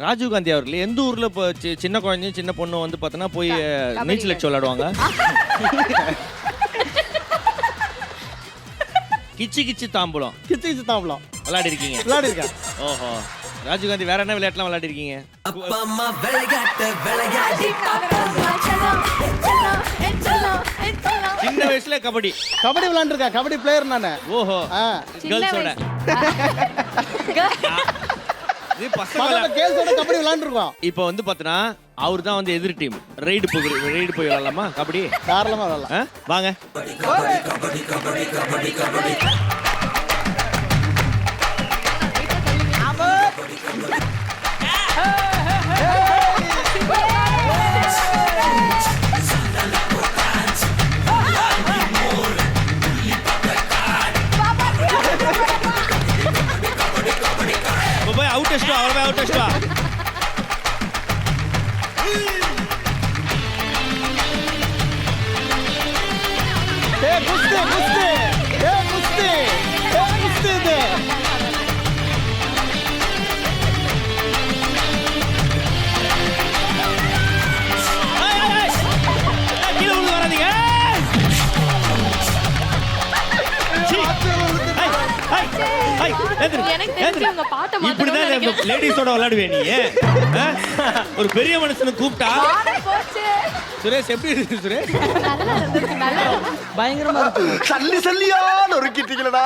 ராஜீவ் காந்தி அவர்கள் எந்த ஊர்ல இப்போ சின்ன குழந்தையும் சின்ன பொண்ணும் வந்து பார்த்தோன்னா போய் நீச்சல் அடிச்சு விளையாடுவாங்க? கிச்சி கிச்சி தாம்பூலம். கிச்சு கிச்சு தாம்பலாம் விளையாடி இருக்கீங்க? விளையாடி இருக்கேன். ஓஹோ. ராஜீவ் காந்தி வேற என்ன விளையாட்டுலாம் விளையாடி இருக்கீங்க? சின்ன வயசுல கபடி கபடி விளையாண்டுருக்கேன். கபடி பிளேயர் நானு. ஓஹோ. கேர்ள்ஸோட இது பசங்க கேர்ள்ஸோட கபடி விளையாண்டுருக்கோம். இப்போ வந்து பார்த்தனா அவர் தான் வந்து எதிர் டீம் ரைடு போய் விளையாடலாமா கபடி? தாராளமா விளையாடலாம். வாங்க. போய் அவுட் டெஸ்ட் வா, அவரை அவுட் டெஸ்ட் வா. குஸ்தி குஸ்தி குஸ்தி குஸ்தி இது. கீழே விழுந்து வராதீங்க. இப்படிதான் லேடிஸோட விளையாடுவேன் நீ. ஒரு பெரிய மனுஷனை கூப்பிட்டா சுரேஷ் எப்படி இருக்கு சுரேஷ்? பயங்கரமா இருக்கு. சல்லி சல்லியா நொறுக்கிட்டீங்களா?